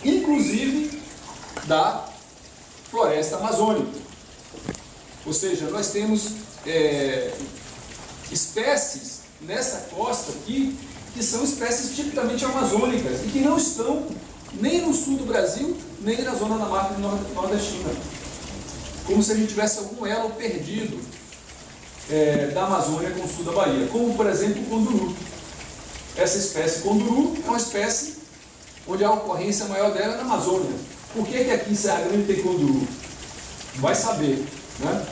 inclusive da floresta amazônica. Ou seja, nós temos espécies nessa costa aqui que são espécies tipicamente amazônicas e que não estão nem no sul do Brasil, nem na zona da Mata Nordestina. Como se a gente tivesse algum elo perdido da Amazônia com o sul da Bahia. Como, por exemplo, o conduru. Essa espécie conduru é uma espécie onde a ocorrência maior dela é na Amazônia. Por que aqui em Serra Grande tem conduru? Vai saber, né?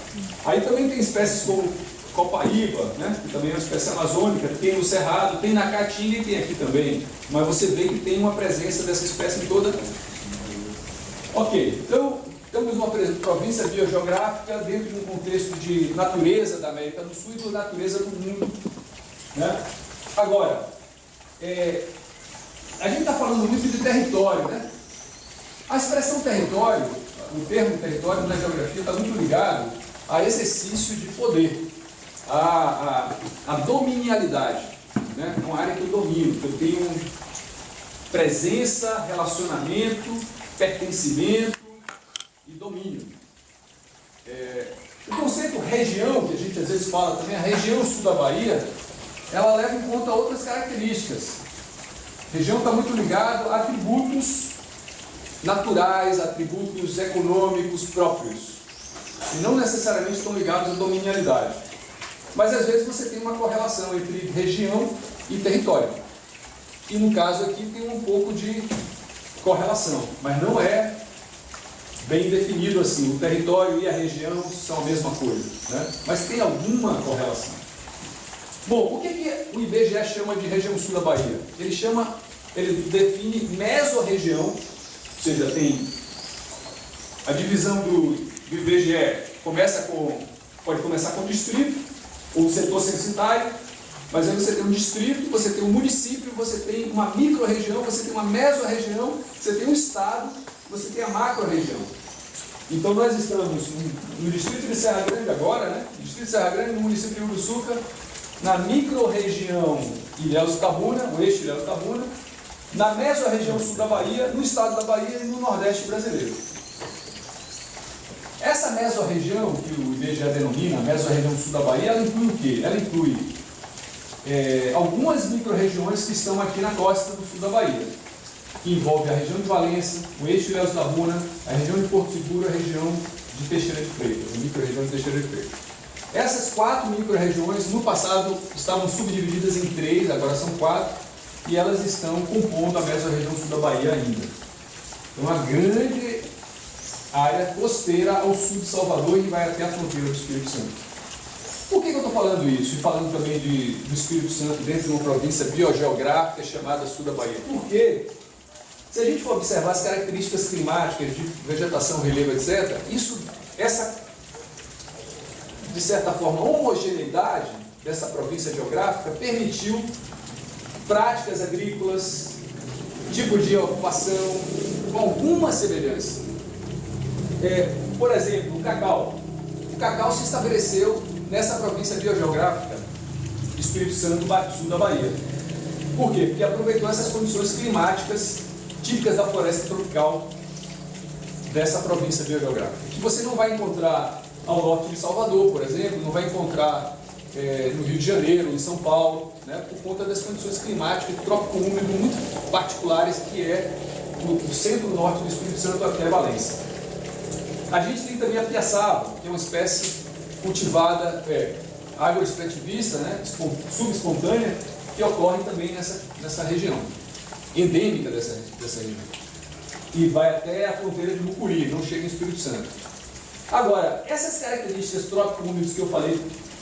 Aí também tem espécies como copaíba, né? Que também é uma espécie amazônica, tem no Cerrado, tem na Caatinga e tem aqui também. Mas você vê que tem uma presença dessa espécie em toda. Ok, então temos uma província biogeográfica dentro de um contexto de natureza da América do Sul e de natureza do mundo, né? Agora, a gente está falando muito de território, né? A expressão território, o termo território na geografia está muito ligado a exercício de poder, a dominialidade, né? É uma área que eu domino, que eu tenho presença, relacionamento, pertencimento e domínio. O conceito região, que a gente às vezes fala também, a região sul da Bahia, ela leva em conta outras características. A região está muito ligado a atributos naturais, atributos econômicos próprios, e não necessariamente estão ligados à dominialidade. Mas às vezes você tem uma correlação entre região e território. E no caso aqui tem um pouco de correlação, mas não é bem definido assim. O território e a região são a mesma coisa, né? Mas tem alguma correlação. Bom, o que o IBGE chama de região sul da Bahia? Ele define mesorregião, ou seja, tem a divisão do IBGE, pode começar com distrito, ou setor censitário, mas aí você tem um distrito, você tem um município, você tem uma micro-região, você tem uma mesorregião, você tem um estado, você tem a macro-região. Então nós estamos no distrito de Serra Grande agora, né? Distrito de Serra Grande, no município de Uruçuca, na micro-região Ilhéus-Tabuna, o eixo Ilhéus-Tabuna, na mesorregião sul da Bahia, no estado da Bahia e no Nordeste brasileiro. Essa mesorregião, que o IBGE denomina, a mesorregião sul da Bahia, ela inclui o quê? Ela inclui algumas micro-regiões que estão aqui na costa do sul da Bahia, que envolve a região de Valença, o eixo Ilhéus-Tabuna, a região de Porto Seguro, a região de Teixeira de Freitas, a micro-região de Teixeira de Freitas. Essas 4 micro-regiões, no passado, estavam subdivididas em 3, agora são 4, e elas estão compondo a mesorregião sul da Bahia ainda. É uma grande área costeira ao sul de Salvador e vai até a fronteira do Espírito Santo. Por que eu estou falando isso? E falando também do Espírito Santo dentro de uma província biogeográfica chamada sul da Bahia? Porque, se a gente for observar as características climáticas de vegetação, relevo, etc., essa, de certa forma, homogeneidade dessa província geográfica permitiu práticas agrícolas, tipo de ocupação, com alguma semelhança. Por exemplo, o cacau. O cacau se estabeleceu nessa província biogeográfica, Espírito Santo, sul da Bahia. Por quê? Porque aproveitou essas condições climáticas típicas da floresta tropical dessa província biogeográfica, que você não vai encontrar ao norte de Salvador, por exemplo, não vai encontrar no Rio de Janeiro, em São Paulo, né, por conta das condições climáticas trópico-úmido muito particulares, que é do centro-norte do Espírito Santo até Valença. A gente tem também a piaçava, que é uma espécie cultivada, agroextrativista, né, subespontânea, que ocorre também nessa região, endêmica dessa região. E vai até a fronteira de Mucuri, não chega em Espírito Santo. Agora, essas características trópico-úmidas que eu falei,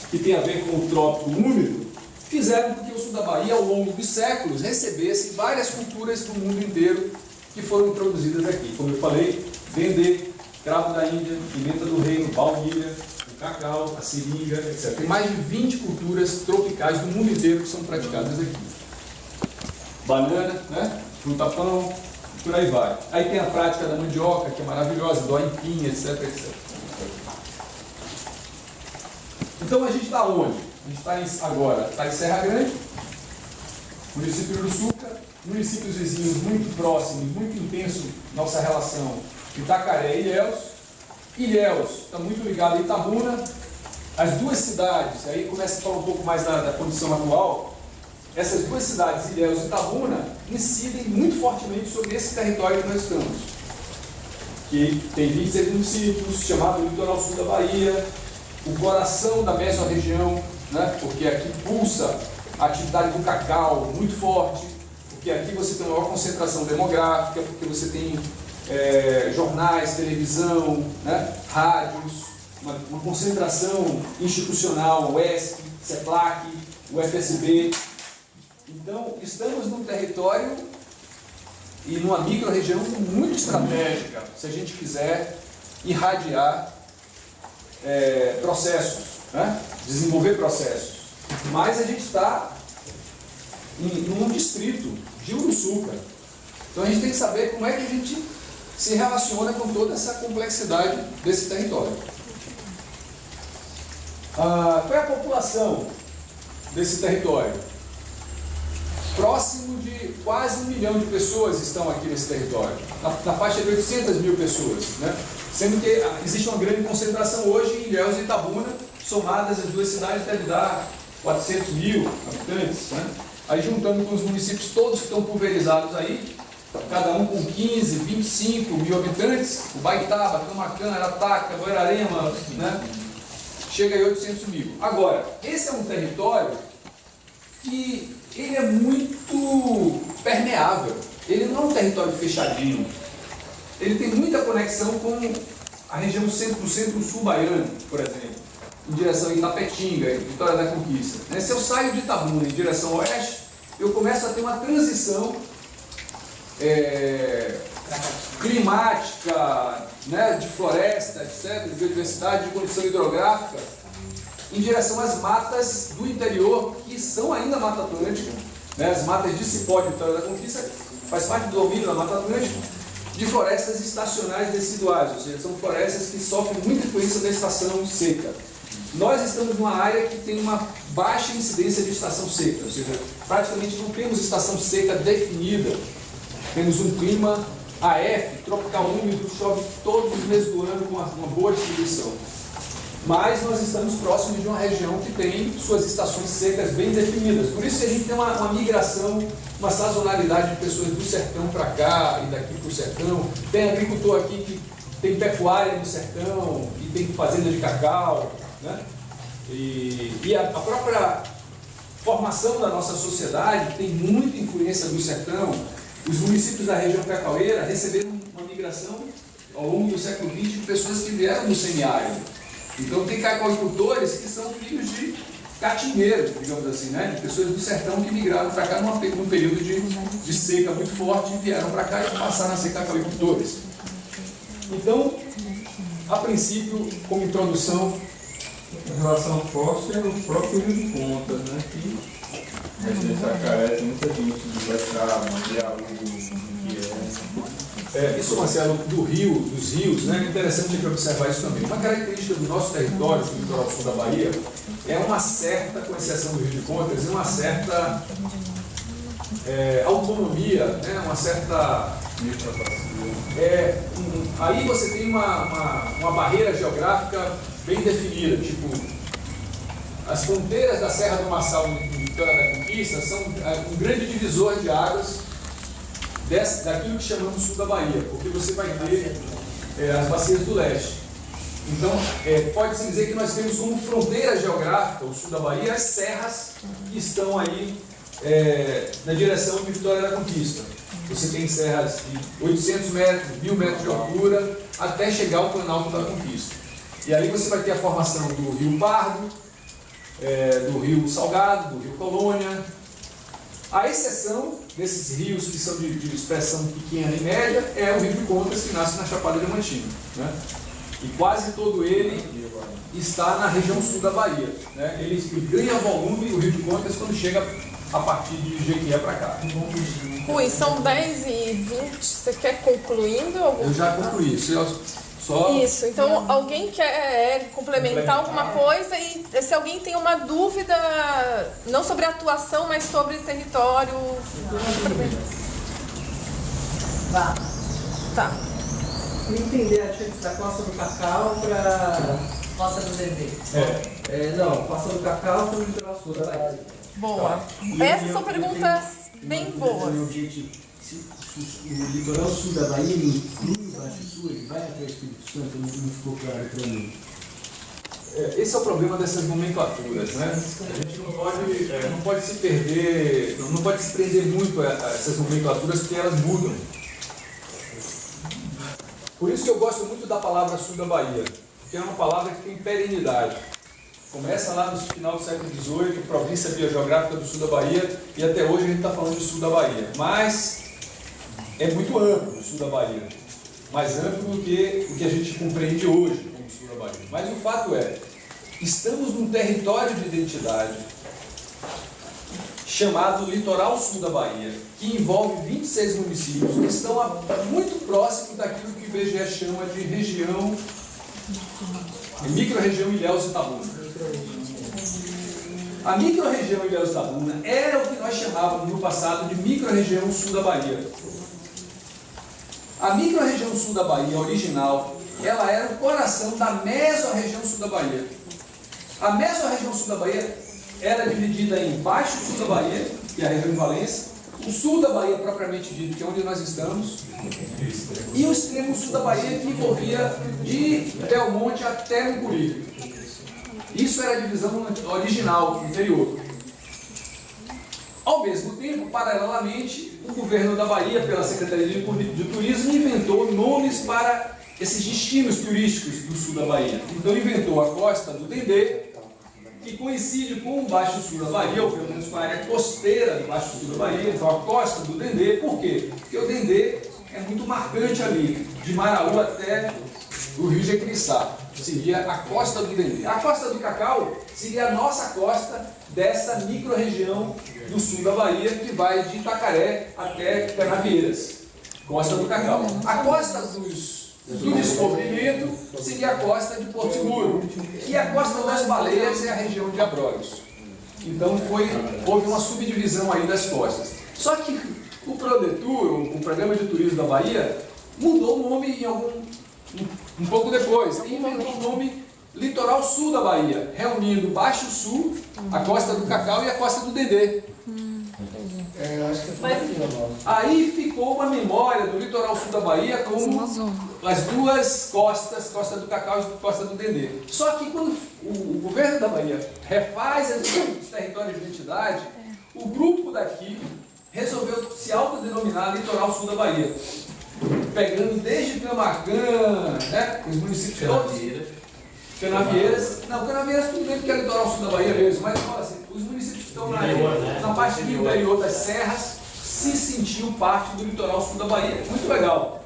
que tem a ver com o trópico úmido, fizeram com que o sul da Bahia, ao longo dos séculos, recebesse várias culturas do mundo inteiro que foram introduzidas aqui. Como eu falei, dendê, cravo da Índia, pimenta do reino, baunilha, o cacau, a seringa, etc. Tem mais de 20 culturas tropicais do mundo inteiro que são praticadas aqui. Banana, né? Fruta-pão, por aí vai. Aí tem a prática da mandioca, que é maravilhosa, do aipim, etc, etc. Então a gente está onde? A gente está agora em Serra Grande, município de Uruçuca, municípios vizinhos muito próximos, muito intenso nossa relação, Itacaré e Ilhéus. Ilhéus está muito ligado a Itabuna. As duas cidades, aí começa a falar um pouco mais da condição atual, essas duas cidades, Ilhéus e Itabuna, incidem muito fortemente sobre esse território que nós estamos, que tem 26 municípios, chamado Litoral Sul da Bahia, o coração da mesorregião, né? Porque aqui pulsa a atividade do cacau muito forte, porque aqui você tem uma maior concentração demográfica, porque você tem jornais, televisão, né? Rádios, uma concentração institucional, o ESC, CEPLAC, o FSB. Então, estamos num território e numa micro-região muito estratégica, se a gente quiser irradiar processos, né? Desenvolver processos. Mas a gente está num distrito de Uruçuca. Então, a gente tem que saber como é que a gente se relaciona com toda essa complexidade desse território. Qual é a população desse território? Próximo de quase 1 milhão de pessoas estão aqui nesse território, na faixa de 800 mil pessoas, né? Sendo que existe uma grande concentração hoje em Ilhéus e Itabuna, somadas as duas cidades deve dar 400 mil habitantes, né? Aí juntando com os municípios todos que estão pulverizados aí, cada um com 15, 25 mil habitantes, o Baitaba, Camacan, Arataca, Guararema, né? Chega a 800 mil. Agora, esse é um território que ele é muito permeável. Ele não é um território fechadinho. Ele tem muita conexão com a região do centro-sul baiano, por exemplo, em direção a Itapetinga, Vitória da Conquista. Se eu saio de Itabuna em direção ao oeste, eu começo a ter uma transição climática, né, de floresta, etc., de biodiversidade, de condição hidrográfica, em direção às matas do interior, que são ainda Mata Atlântica, né, as matas de Cipó de Vitória da Conquista, faz parte do domínio da Mata Atlântica, de florestas estacionais deciduais, ou seja, são florestas que sofrem muita influência da estação seca. Nós estamos numa área que tem uma baixa incidência de estação seca, ou seja, praticamente não temos estação seca definida. Temos um clima AF, tropical úmido, chove todos os meses do ano com uma boa distribuição. Mas nós estamos próximos de uma região que tem suas estações secas bem definidas. Por isso que a gente tem uma migração, uma sazonalidade de pessoas do sertão para cá e daqui para o sertão. Tem agricultor aqui que tem pecuária no sertão e tem fazenda de cacau, né? E a própria formação da nossa sociedade tem muita influência do sertão. Os municípios da região cacaueira receberam uma migração ao longo do século XX de pessoas que vieram do semiárido. Então tem cacauicultores que são filhos de catingueiros, digamos assim, né? De pessoas do sertão que migraram para cá num período de seca muito forte e vieram para cá e passaram a ser cacauicultores. Então, a princípio, como introdução, em relação ao fóssil, é o próprio Rio de Contas, né? Que a gente Itacaré tem muita gente de Baixada, Mandiaú, isso, Marcelo, dos rios, né? É interessante aqui observar isso também. Uma característica do nosso território, do litoral sul da Bahia, é uma certa, com exceção do Rio de Contas, uma certa autonomia, né? Uma certa... aí você tem uma barreira geográfica bem definida, tipo, as fronteiras da Serra do Marçal em Vitória da Conquista são um grande divisor de águas daquilo que chamamos Sul da Bahia, porque você vai ter as bacias do leste. Então, pode-se dizer que nós temos como fronteira geográfica, o Sul da Bahia, as serras que estão aí na direção de Vitória da Conquista. Você tem serras de 800 metros, 1000 metros de altura, até chegar ao Planalto da Conquista. E aí você vai ter a formação do Rio Pardo, do Rio Salgado, do Rio Colônia. A exceção desses rios que são de expressão pequena e média é o Rio de Contas, que nasce na Chapada Diamantina, né? E quase todo ele está na região sul da Bahia, né? Ele ganha volume, o Rio de Contas, quando chega a partir de Jequié para cá. Rui, são 10h20, você quer concluindo? Eu já concluí. Isso, então alguém quer complementar alguma coisa e se alguém tem uma dúvida, não sobre a atuação, mas sobre território. Vá. Tá. Queria entender a diferença da costa do cacau para... Costa do Dendê. Não, costa do cacau para o litoral sul da Bahia. Boa. Essas são perguntas bem boas. O litoral sul da Bahia ele inclui o Baixo Sul, ele vai até o Espírito Santo, não ficou claro para mim. Esse é o problema dessas nomenclaturas, né? A gente não pode se perder, não pode se prender muito a essas nomenclaturas, porque elas mudam. Por isso que eu gosto muito da palavra sul da Bahia, porque é uma palavra que tem perenidade. Começa lá no final do século XVIII, província biogeográfica do sul da Bahia, e até hoje a gente está falando de sul da Bahia. Mas é muito amplo o sul da Bahia, mais amplo do que o que a gente compreende hoje como sul da Bahia. Mas o fato é, estamos num território de identidade chamado Litoral Sul da Bahia, que envolve 26 municípios que estão muito próximos daquilo que o IBGE chama de região, micro-região Ilhéus e Itabuna. A micro-região Ilhéus e Itabuna era o que nós chamávamos no passado de micro-região sul da Bahia. A micro-região sul da Bahia original, ela era o coração da meso-região sul da Bahia. A meso-região sul da Bahia era dividida em Baixo Sul da Bahia, que é a região de Valença, o sul da Bahia propriamente dito, que é onde nós estamos, e o extremo sul da Bahia, que envolvia de Belmonte até Mucuripe. Isso era a divisão original, anterior. Ao mesmo tempo, paralelamente, o governo da Bahia, pela Secretaria de Turismo, inventou nomes para esses destinos turísticos do sul da Bahia. Então inventou a Costa do Dendê, que coincide com o Baixo Sul da Bahia, ou pelo menos com a área costeira do Baixo Sul da Bahia, então a Costa do Dendê. Por quê? Porque o Dendê é muito marcante ali, de Maraú até o Rio Jequitinhonha. Seria a Costa do Dendê. A Costa do Cacau seria a nossa costa dessa micro-região do sul da Bahia, que vai de Itacaré até Canavieiras. Costa do Cacau. A costa do descobrimento seria a costa de Porto Seguro. E a costa das baleias é a região de Abrolhos. Então houve uma subdivisão aí das costas. Só que o Prodetur, o Programa de Turismo da Bahia, mudou o nome um pouco depois. E inventou o nome Litoral Sul da Bahia, reunindo Baixo Sul, a Costa do Cacau e a Costa do Dendê. Acho que é Aí ficou uma memória do Litoral Sul da Bahia como as duas costas, Costa do Cacau e Costa do Dendê. Só que quando o governo da Bahia refaz os territórios de identidade, o grupo daqui resolveu se autodenominar Litoral Sul da Bahia, pegando desde Camaquã, né, os municípios todos. Canavieiras. Não, Canavieiras tudo bem porque é Litoral Sul da Bahia mesmo, mas fala assim, os municípios que estão na parte do interior das serras se sentiu parte do Litoral Sul da Bahia. Muito legal.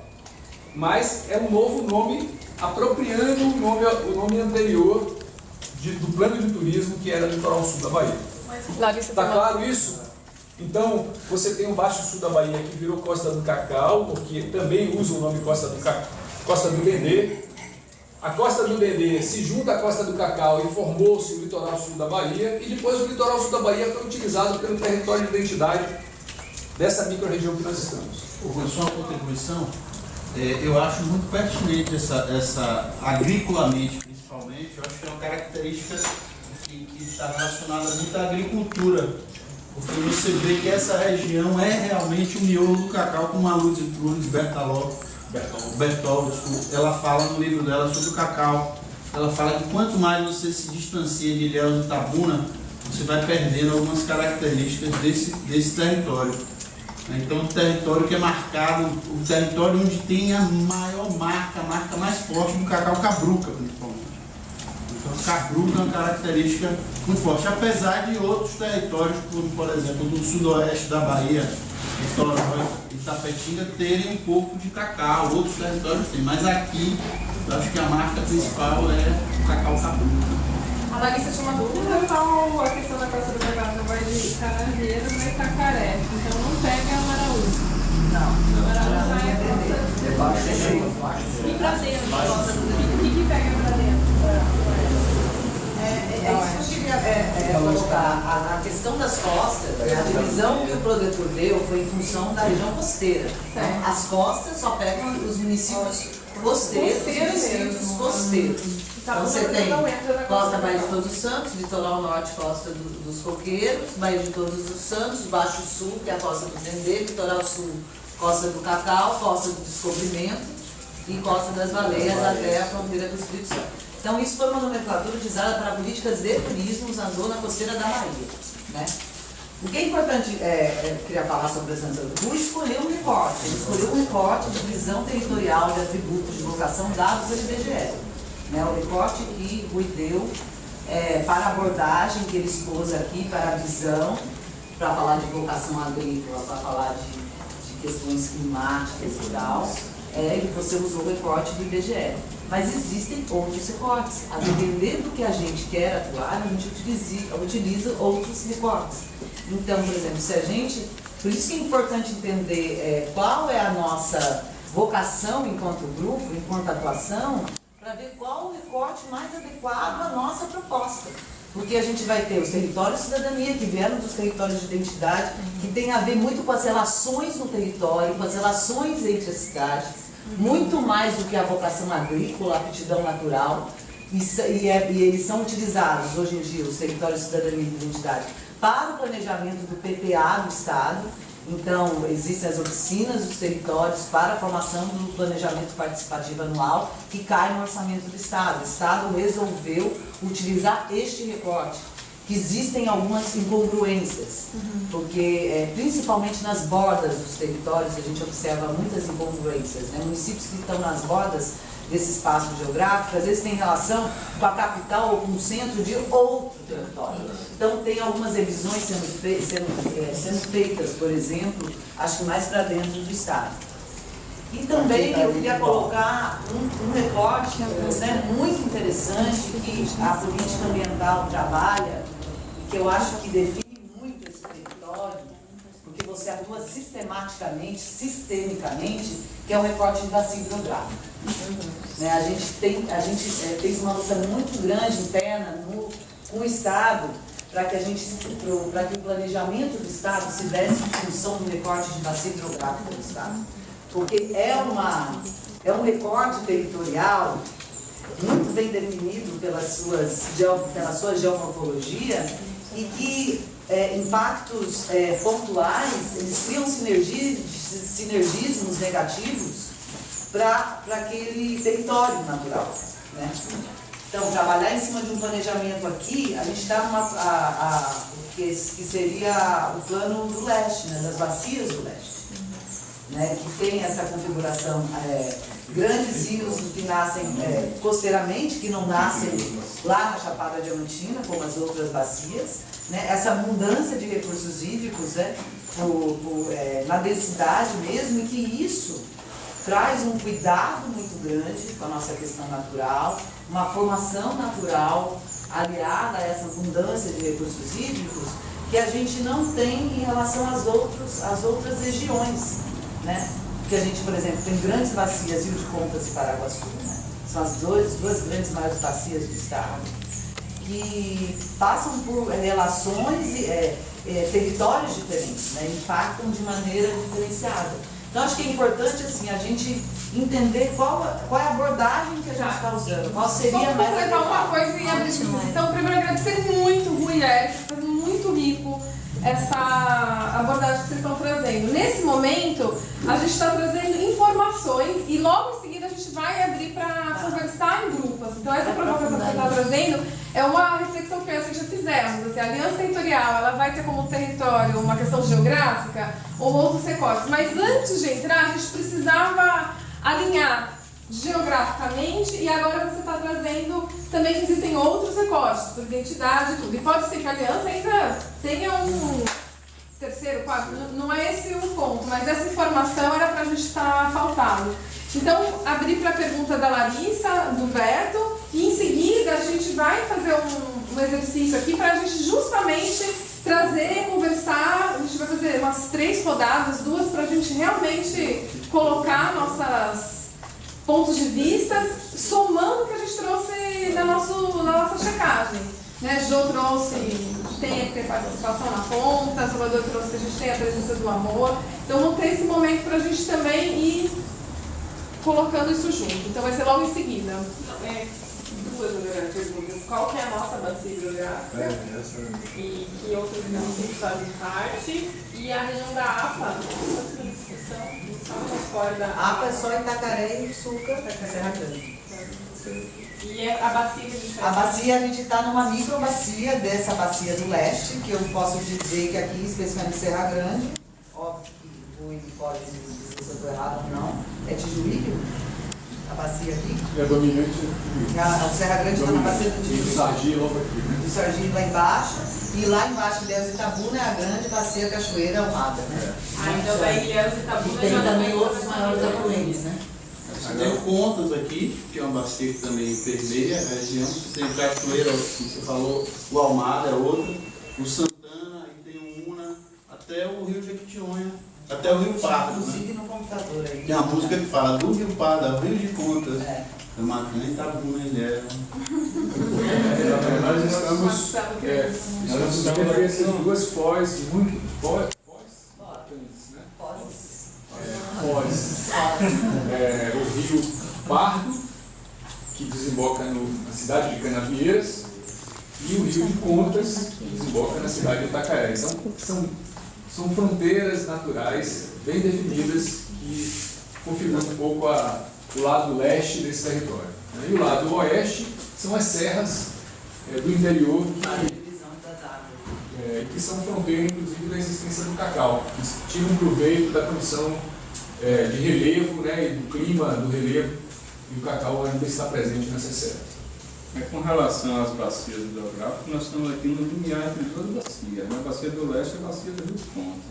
Mas é um novo nome, apropriando o nome anterior do plano de turismo, que era Litoral Sul da Bahia. Está claro isso? Então, você tem o Baixo Sul da Bahia, que virou Costa do Cacau, porque também usa o nome Costa do Dendê. A Costa do Dendê se junta à Costa do Cacau e formou-se o Litoral Sul da Bahia, e depois o Litoral Sul da Bahia foi utilizado pelo território de identidade dessa micro-região que nós estamos. Só uma contribuição, eu acho muito pertinente essa agriculamente, principalmente, eu acho que é uma característica que está relacionada muito à agricultura, porque você vê que essa região é realmente o miolo do cacau, como a Lourdes Bertol, ela fala no livro dela sobre o cacau. Ela fala que quanto mais você se distancia de Ilhéus e Itabuna, você vai perdendo algumas características desse território. Então, o território que é marcado, o território onde tem a maior marca, a marca mais forte do cacau cabruca, principalmente. Então, o cabruca é uma característica muito forte, apesar de outros territórios, como por exemplo do sudoeste da Bahia, Itapetinga, terem um pouco de cacau, outros territórios têm, mas aqui eu acho que a marca principal é o cacau cabruca. A Larissa tinha uma dúvida. Só a questão da costa do cacau, não vai de Canavieiras, vai Itacaré, então não pega Maraú. Não. Maraú já é costa de Baixo. E pra dentro da costa do Dendê, o que pega pra dentro? É isso que eu queria colocar a questão das costas, a divisão que o protetor deu foi em função da região costeira. Então, as costas só pegam os municípios costeiros, costeiros. Então você tem Costa Baía de Todos os Santos, Litoral Norte, Costa dos Coqueiros, Baía de Todos os Santos, Baixo Sul, que é a Costa do Dendê, Litoral Sul, Costa do Cacau, Costa do Descobrimento e Costa das Baleias até a fronteira do Espírito Santo. Então isso foi uma nomenclatura utilizada para políticas de turismo na zona costeira da Bahia, né? O que é importante, eu queria falar sobre a Santa Cruz, escolheu um recorte. Ele escolheu um recorte de visão territorial de atributos de vocação dados pelo IBGE. Né, o recorte que Rui deu para a abordagem que ele expôs aqui, para a visão, para falar de vocação agrícola, para falar de questões climáticas e tal, você usou o recorte do IBGE. Mas existem outros recortes. A depender do que a gente quer atuar, a gente utiliza outros recortes. Então, por exemplo, se a gente... Por isso que é importante entender qual é a nossa vocação enquanto grupo, enquanto atuação, para ver qual o recorte mais adequado à nossa proposta. Porque a gente vai ter os territórios de cidadania, que vieram dos territórios de identidade, que tem a ver muito com as relações no território, com as relações entre as cidades, muito mais do que a vocação agrícola, a aptidão natural. E eles são utilizados, hoje em dia, os territórios de cidadania e de identidade, para o planejamento do PPA do Estado. Então, existem as oficinas dos territórios para a formação do planejamento participativo anual, que cai no orçamento do Estado. O Estado resolveu utilizar este recorte, que existem algumas incongruências, porque principalmente nas bordas dos territórios a gente observa muitas incongruências, né? Municípios que estão nas bordas desse espaço geográfico, às vezes tem relação com a capital ou com o centro de outro território. Então tem algumas revisões sendo feitas, por exemplo, acho que mais para dentro do Estado. E também eu queria colocar um recorte muito interessante que a política ambiental trabalha, que eu acho que define muito esse território, porque você atua sistemicamente, que é um recorte de bacia hidrográfico. A gente fez uma luta muito grande interna com o Estado para que o planejamento do Estado se desse em função do recorte de bacia hidrográfico do Estado. Porque é um recorte territorial muito bem definido pela sua geomorfologia e que impactos pontuais, eles criam sinergismos negativos para aquele território natural, né? Então, trabalhar em cima de um planejamento aqui, a gente está numa... que seria o plano do leste, né, das bacias do leste, né, que tem essa configuração, grandes rios que nascem costeiramente, que não nascem lá na Chapada Diamantina, como as outras bacias, né, essa abundância de recursos hídricos, né, na densidade mesmo, e que isso traz um cuidado muito grande com a nossa questão natural, uma formação natural aliada a essa abundância de recursos hídricos que a gente não tem em relação às outras regiões, né? Porque a gente, por exemplo, tem grandes bacias, Rio de Contas e Paraguaçu, né? São as duas grandes maiores bacias do estado, que passam por relações, territórios diferentes, né? Impactam de maneira diferenciada. Então, acho que é importante assim, a gente entender qual é a abordagem que a gente está usando, qual seria Vamos completar uma coisa e abrir discussão. Então, primeiro, agradecer muito, Rui e Eric, foi muito rico essa abordagem que vocês estão trazendo. Nesse momento, a gente está trazendo informações e logo em seguida a gente vai abrir para conversar em grupos. Então, essa provocação que você está trazendo é uma reflexão que eu e a gente já fizemos. Assim, a aliança territorial, ela vai ter como território uma questão geográfica ou outros recortes. Mas antes de entrar, a gente precisava alinhar geograficamente e agora você está trazendo também que existem outros recortes, por identidade e tudo. E pode ser que a aliança ainda tenha um terceiro, quarto, não é esse o ponto, mas essa informação era para a gente estar faltando. Então, abrir para a pergunta da Larissa, do Beto, e em seguida a gente vai fazer um exercício aqui para a gente justamente trazer, conversar. A gente vai fazer umas 3 rodadas, 2 para a gente realmente colocar nossos pontos de vista, somando o que a gente trouxe na nossa checagem. né? Jô trouxe, tem que ter participação na ponta, Salvador trouxe, a gente tem a presença do amor. Então vamos ter esse momento para a gente também ir colocando isso junto. Então vai ser logo em seguida. Duas perguntas. Qual que é a nossa bacia hidrográfica? E que outros municípios fazem parte? E a região da APA? Essa discussão? A APA é só Itacaré e Suca, Serra Grande. E a bacia que a gente faz? A bacia, a gente está numa microbacia dessa bacia do leste, que eu posso dizer que aqui, especificamente Serra Grande, óbvio que o Rui pode dizer se eu estou errado ou não, é Tijuíque, a bacia aqui. É dominante. A Serra Grande está na bacia do E o Tijuíque. Sargento logo aqui, né? Do Sargento lá embaixo, e lá embaixo Ilhéus e Itabuna é a grande bacia Cachoeira Almada, né? Então daí Ilhéus e E Itabuna tem já também outros maiores afluentes, né? Você tem o Contas aqui, que é uma bacia que também permeia a região. Você tem o Cachoeira, como você falou, o Almada é outro, o Santana, aí tem o Una, até o Rio Jequitinhonha, até o Rio Pardo. Né? Inclusive no computador aí. Tem uma música que fala do Rio Pardo, ao Rio de Contas, É. Macana e Itabuna, Ilhéus. Nós estamos tendo essas duas foz muito importantes, né? O Rio Pardo, que desemboca na cidade de Canavieiras, e o Rio de Contas, que desemboca na cidade de Itacaré. Então, são fronteiras naturais bem definidas que configuram um pouco o lado leste desse território. E o lado oeste são as serras do interior que são fronteira, inclusive, da existência do cacau, que tiram proveito da condição de relevo, né, e do clima do relevo, e o cacau ainda está presente nessas serras. Com relação às bacias hidrográficas, nós estamos aqui no limiar entre duas bacias. A bacia do leste é a bacia do Rio Contas.